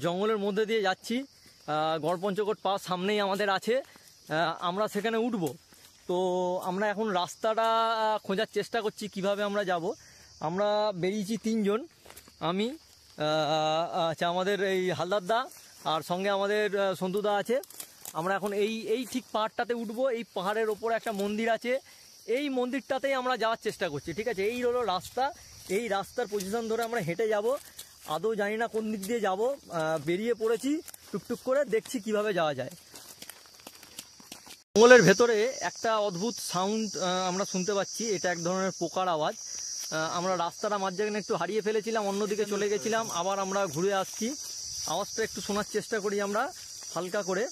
জঙ্গলের মধ্যে দিয়ে যাচ্ছি, গড়পঞ্চকোট পাস সামনেই আমাদের আছে, আমরা সেখানে উঠব। তো আমরা এখন রাস্তাটা খোঁজার চেষ্টা করছি কিভাবে আমরা যাব। আমরা বেরিয়েছি 3 জন, আমি আচ্ছা আমাদের এই হালদারদা আর সঙ্গে আমাদের সন্তুদা আছে। আমরা এখন এই ঠিক পাহাড়টাতে উঠব। এই পাহাড়ের ওপরে একটা মন্দির আছে, এই মন্দিরটাতেই আমরা যাওয়ার চেষ্টা করছি। ঠিক আছে, এই হলো রাস্তা, এই রাস্তার পজিশন ধরে আমরা হেঁটে যাব। আদৌ জানি না কোন দিক দিয়ে যাব, বেরিয়ে পড়েছি টুকটুক করে, দেখছি কিভাবে যাওয়া যায়। জঙ্গলের ভেতরে একটা অদ্ভুত সাউন্ড আমরা শুনতে পাচ্ছি, এটা এক ধরনের পোকার আওয়াজ। আমরা রাস্তাটা মাঝখানে একটু হারিয়ে ফেলেছিলাম, অন্যদিকে চলে গেছিলাম, আবার আমরা ঘুরে আসছি। আওয়াজটা একটু শোনার চেষ্টা করি আমরা হালকা করে।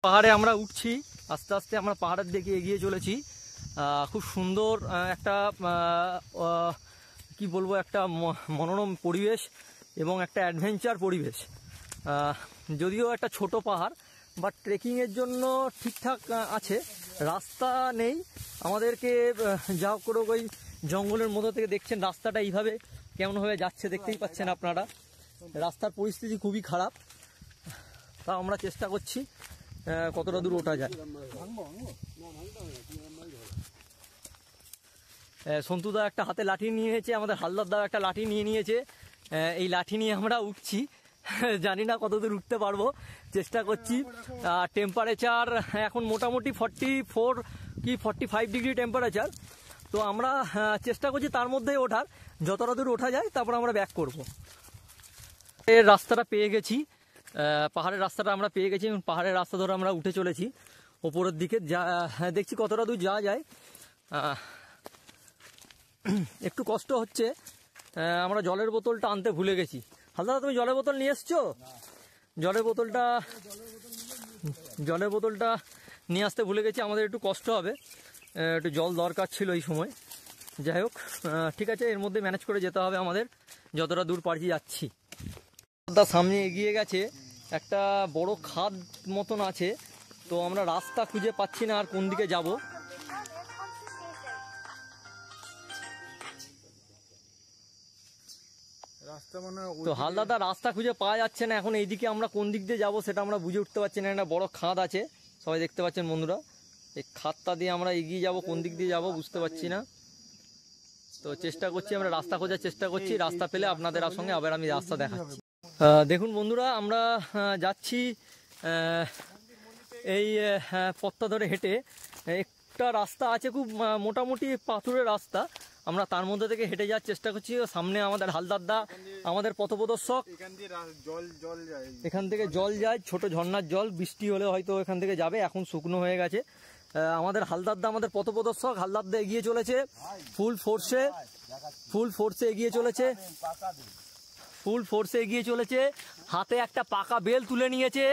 পাহাড়ে আমরা উঠছি, আস্তে আস্তে আমরা পাহাড়ের দিকে এগিয়ে চলেছি। খুব সুন্দর একটা কি বলবো, একটা মনোরম পরিবেশ এবং একটা অ্যাডভেঞ্চার পরিবেশ। যদিও একটা ছোট পাহাড়, বাট ট্রেকিংয়ের জন্য ঠিকঠাক আছে। রাস্তা নেই আমাদেরকে, যা করে ওই জঙ্গলের মধ্যে থেকে দেখছেন রাস্তাটা এইভাবে কেমনভাবে যাচ্ছে, দেখতেই পাচ্ছেন আপনারা। রাস্তার পরিস্থিতি খুবই খারাপ, তা আমরা চেষ্টা করছি কতটা দূর ওঠা যায়। সন্তুদা একটা হাতে লাঠি নিয়েছে, আমাদের হালদারদা একটা লাঠি নিয়ে নিয়েছে। এই লাঠি নিয়ে আমরা উঠছি, জানি না কতদূর উঠতে পারবো, চেষ্টা করছি। টেম্পারেচার এখন মোটামুটি 44 কি 45 ডিগ্রি টেম্পারেচার। তো আমরা চেষ্টা করছি তার মধ্যেই ওঠার, যতটা দূর ওঠা যায় তারপর আমরা ব্যাক করব। এর রাস্তাটা পেয়ে গেছি, পাহাড়ের রাস্তাটা আমরা পেয়ে গেছি এবং পাহাড়ের রাস্তা ধরে আমরা উঠে চলেছি ওপরের দিকে। দেখছি কতটা দূর যাওয়া যায়। একটু কষ্ট হচ্ছে, আমরা জলের বোতলটা আনতে ভুলে গেছি। হালদা, তুমি জলের বোতল নিয়ে এসছো? জলের বোতলটা নিয়ে আসতে ভুলে গেছি, আমাদের একটু কষ্ট হবে, একটু জল দরকার ছিল এই সময়। যাই হোক, ঠিক আছে, এর মধ্যে ম্যানেজ করে যেতে হবে আমাদের, যতটা দূর পারছি যাচ্ছি। সামনে এগিয়ে গেছে, একটা বড় খাদ মতন আছে, তো আমরা রাস্তা খুঁজে পাচ্ছি না আর কোন দিকে যাব। তো হালদাদা রাস্তা খুঁজে পাওয়া যাচ্ছে না, এখন এইদিকে আমরা কোন দিক দিয়ে যাব সেটা আমরা বুঝে উঠতে পারছি না। একটা বড় খাদ আছে, সবাই দেখতে পাচ্ছেন বন্ধুরা, এই খাদটা দিয়ে আমরা এগিয়ে যাব, কোন দিক দিয়ে যাব বুঝতে পারছি না। তো চেষ্টা করছি, আমরা রাস্তা খোঁজার চেষ্টা করছি, রাস্তা পেলে আপনাদের সঙ্গে আবার আমি রাস্তা দেখাচ্ছি। দেখুন বন্ধুরা, আমরা যাচ্ছি এই পথটা ধরে হেঁটে। একটা রাস্তা আছে খুব মোটামুটি পাথুরের রাস্তা, আমরা তার মধ্যে থেকে হেঁটে যাওয়ার চেষ্টা করছি। সামনে আমাদের হালদারদা, আমাদের পথপ্রদর্শক। এখান থেকে জল যায়, ছোট ঝর্ণার জল, বৃষ্টি হলে হয়তো এখান থেকে যাবে, এখন শুকনো হয়ে গেছে। আমাদের হালদারদা আমাদের পথপ্রদর্শক, হালদারদা এগিয়ে চলেছে ফুল ফোর্সে এগিয়ে চলেছে, হাতে একটা পাকা বেল তুলে নিয়েছে,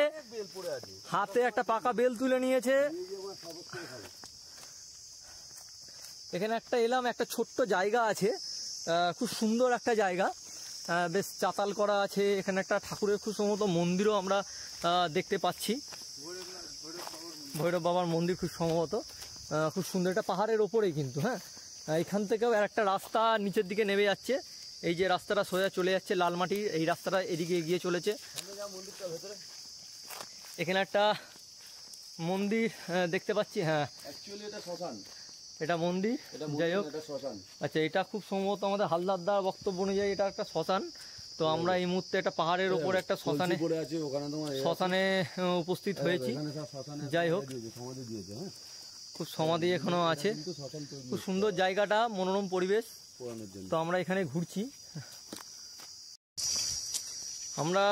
এখানে একটা এলাম, একটা ছোট্ট জায়গা আছে, খুব সুন্দর একটা জায়গা, বেশ চাতাল করা আছে। এখানে একটা ঠাকুরের খুব সম্ভবত মন্দিরও আমরা দেখতে পাচ্ছি, ভৈরব বাবার মন্দির খুব সম্ভবত। খুব সুন্দর, একটা পাহাড়ের ওপরেই কিন্তু। হ্যাঁ, এখান থেকেও একটা রাস্তা নিচের দিকে নেমে যাচ্ছে, এই যে রাস্তাটা সোজা চলে যাচ্ছে লালমাটি, এই রাস্তাটা এদিকে এগিয়ে চলেছে। এখানে একটা মন্দির দেখতে পাচ্ছি, হ্যাঁ এটা মন্দির। যাই হোক, আচ্ছা, এটা খুব সম্ভবত আমাদের হালদারদার বক্তব্য অনুযায়ী এটা একটা শ্মশান। তো আমরা এই মুহূর্তে একটা পাহাড়ের ওপরে একটা শ্মশানে উপস্থিত হয়েছি। যাই হোক, খুব সমাধি এখনো আছে, খুব সুন্দর জায়গাটা, মনোরম পরিবেশ। তো আমরা এখানে ঘুরছি, আমরা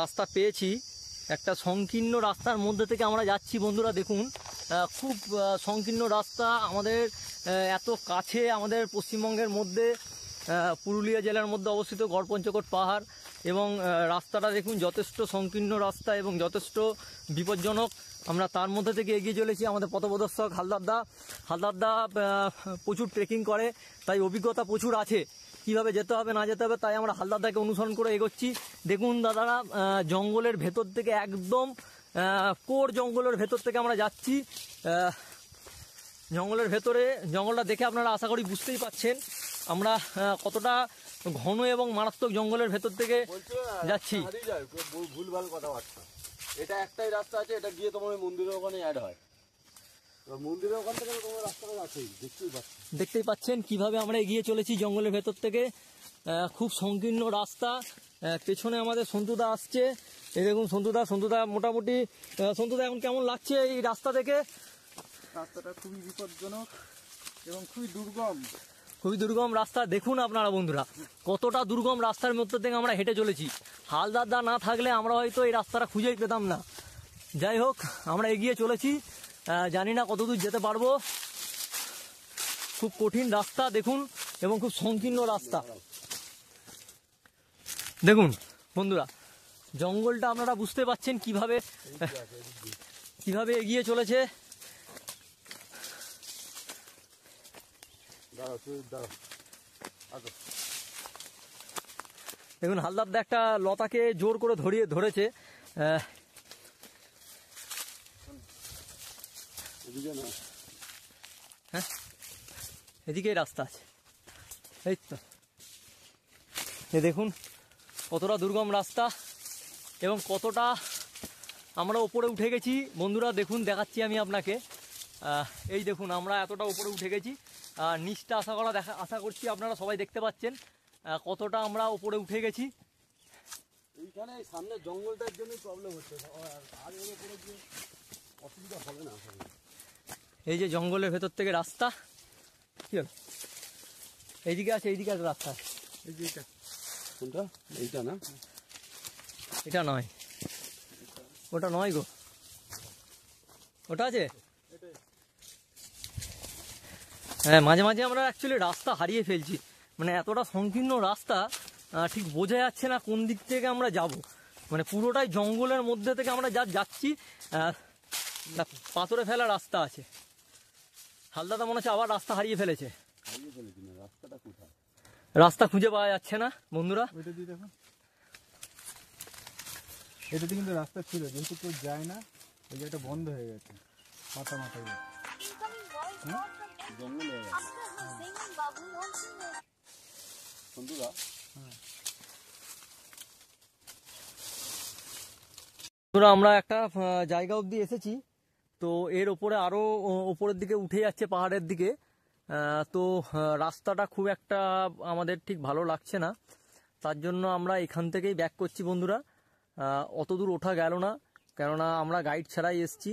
রাস্তা পেয়েছি, একটা সংকীর্ণ রাস্তার মধ্যে থেকে আমরা যাচ্ছি বন্ধুরা। দেখুন, খুব সংকীর্ণ রাস্তা, আমাদের এত কাছে, আমাদের পশ্চিমবঙ্গের মধ্যে পুরুলিয়া জেলার মধ্যে অবস্থিত গড়পঞ্চকোট পাহাড়, এবং রাস্তাটা দেখুন যথেষ্ট সংকীর্ণ রাস্তা এবং যথেষ্ট বিপজ্জনক। আমরা তার মধ্যে থেকে এগিয়ে চলেছি। আমাদের পথপ্রদর্শক হালদারদা প্রচুর ট্রেকিং করে, তাই অভিজ্ঞতা প্রচুর আছে। কিভাবে যেতে হবে না যেতে হবে, তাই আমরা হালদারদাকে অনুসরণ করে এগোচ্ছি। দেখুন দাদারা, জঙ্গলের ভেতর থেকে একদম কোর জঙ্গলের ভেতর থেকে আমরা যাচ্ছি। জঙ্গলের ভেতরে, জঙ্গলটা দেখে আপনারা আশা করি বুঝতেই পাচ্ছেন আমরা কতটা ঘন এবং মারাত্মক জঙ্গলের ভেতর থেকে যাচ্ছি। ভুলভাল কথাবার্তা, এটা একটাই রাস্তা আছে, এটা গিয়ে তোমার মন্দিরের ওখানে অ্যাড হয়। মন্দিরের ওখান থেকে তোমার রাস্তাটা আছেই, দেখতেই পাচ্ছেন কিভাবে আমরা এগিয়ে চলেছি জঙ্গলের ভেতর থেকে। খুব সংকীর্ণ রাস্তা। পেছনে আমাদের সন্তুদা আসছে, এই দেখুন সন্তুদা মোটামুটি। সন্তুদা এখন কেমন লাগছে এই রাস্তা থেকে? রাস্তাটা খুবই বিপজ্জনক এবং খুবই দুর্গম। খুবই দুর্গম রাস্তা। দেখুন আপনারা বন্ধুরা, কতটা দুর্গম রাস্তার মধ্যে থেকে আমরা হেঁটে চলেছি। হালদারদা না থাকলে আমরা হয়তো এই রাস্তাটা খুঁজেই পেতাম না। যাই হোক, আমরা এগিয়ে চলেছি, জানি না কতদূর যেতে পারবো। খুব কঠিন রাস্তা দেখুন, এবং খুব সংকীর্ণ রাস্তা। দেখুন বন্ধুরা, জঙ্গলটা আপনারা বুঝতে পাচ্ছেন কিভাবে এগিয়ে চলেছে। দেখুন হালদারদা একটা লতাকে জোর করে ধরেছে। হ্যাঁ, এদিকেই রাস্তা আছে, এই তো। দেখুন কতটা দুর্গম রাস্তা এবং কতটা আমরা উপরে উঠে গেছি বন্ধুরা। দেখুন দেখাচ্ছি আমি আপনাকে, এই দেখুন আমরা এতটা উপরে উঠে গেছি। নিচটা আশা করছি আপনারা সবাই দেখতে পাচ্ছেন কতটা আমরা উপরে উঠে গেছি। এইখানে সামনে জঙ্গলটার জন্য প্রবলেম হচ্ছে, আর উপরে গিয়ে অসুবিধা হবে না। এই যে জঙ্গলের ভেতর থেকে রাস্তা, কি হলো এইদিকে আছে রাস্তা। এই যে কোনটা? এইটা না, এটা নয়, ওটা নয় গো, ওটা আছে। হ্যাঁ, মাঝে মাঝে আমরা অ্যাকচুয়ালি রাস্তা হারিয়ে ফেলছি, মানে এতটা সংকীর্ণ রাস্তা, ঠিক বোঝা যাচ্ছে না কোন দিক থেকে আমরা যাব। মানে পুরোটাই জঙ্গলের মধ্যে থেকে আমরা যাচ্ছি। পাথরে ফেলা রাস্তা আছে। হালদারদা মনে হচ্ছে আবার রাস্তা হারিয়ে ফেলেছে। রাস্তা খুঁজে পাওয়া যাচ্ছে না বন্ধুরা। এটাতে কিন্তু রাস্তা ছিল, যেহেতু কেউ যায় না এই জায়গাটা বন্ধ হয়ে গেছে। মাথায় জঙ্গল হয়ে গেছে বন্ধুরা। আমরা একটা জায়গা অবধি এসেছি, তো এর ওপরে আরো ওপরের দিকে উঠে যাচ্ছে পাহাড়ের দিকে। তো রাস্তাটা খুব একটা আমাদের ঠিক ভালো লাগছে না, তার জন্য আমরা এখান থেকেই ব্যাক করছি বন্ধুরা। অত দূর ওঠা গেল না, কেননা আমরা গাইড ছাড়াই এসছি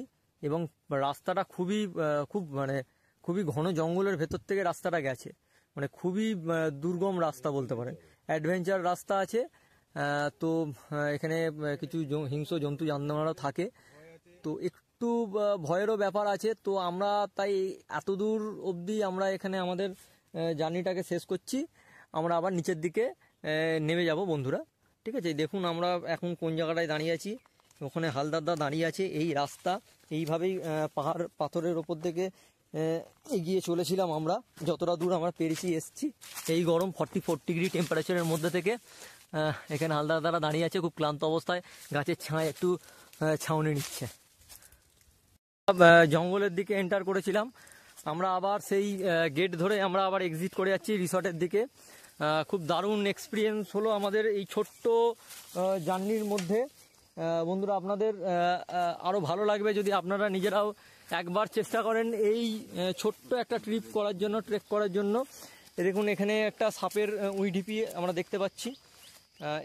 এবং রাস্তাটা খুবই ঘন জঙ্গলের ভেতর থেকে রাস্তাটা গেছে। মানে খুবই দুর্গম রাস্তা বলতে পারেন, অ্যাডভেঞ্চার রাস্তা আছে। তো এখানে কিছু হিংস্র জন্তু জানোয়ারও থাকে, তো একটু ভয়েরও ব্যাপার আছে। তো আমরা তাই এত দূর অবধি আমরা এখানে আমাদের জার্নিটাকে শেষ করছি। আমরা আবার নিচের দিকে নেমে যাব বন্ধুরা, ঠিক আছে। দেখুন আমরা এখন কোন জায়গাটায় দাঁড়িয়ে আছি, ওখানে হালদারদা দাঁড়িয়ে আছে। এই রাস্তা এইভাবেই পাথরের ওপর থেকে এগিয়ে চলেছিলাম আমরা, যতটা দূর আমরা পেরেছি এসছি। এই গরম 44 ডিগ্রি টেম্পারেচারের মধ্যে থেকে এখানে হালদারদারা দাঁড়িয়ে আছে খুব ক্লান্ত অবস্থায়, গাছের ছায় একটু ছাউনি নিচ্ছে। জঙ্গলের দিকে এন্টার করেছিলাম আমরা, আবার সেই গেট ধরে আমরা আবার এক্সিট করে যাচ্ছি রিসর্টের দিকে। খুব দারুণ এক্সপিরিয়েন্স হলো আমাদের এই ছোট্ট জার্নির মধ্যে বন্ধুরা। আপনাদের আরও ভালো লাগবে যদি আপনারা নিজেরাও একবার চেষ্টা করেন এই ছোট্ট একটা ট্রেক করার জন্য। দেখুন এখানে একটা সাপের উইঢিপি আমরা দেখতে পাচ্ছি।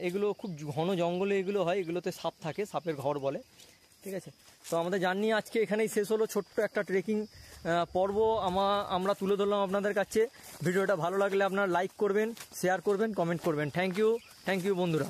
এগুলো খুব ঘন জঙ্গলে এগুলো হয়, এগুলোতে সাপ থাকে, সাপের ঘর বলে, ঠিক আছে। তো আমাদের জার্নি আজকে এখানেই শেষ হলো, ছোট্ট একটা ট্রেকিং পর্ব আমরা তুলে ধরলাম আপনাদের কাছে। ভিডিওটা ভালো লাগলে আপনারা লাইক করবেন, শেয়ার করবেন, কমেন্ট করবেন। থ্যাংক ইউ বন্ধুরা।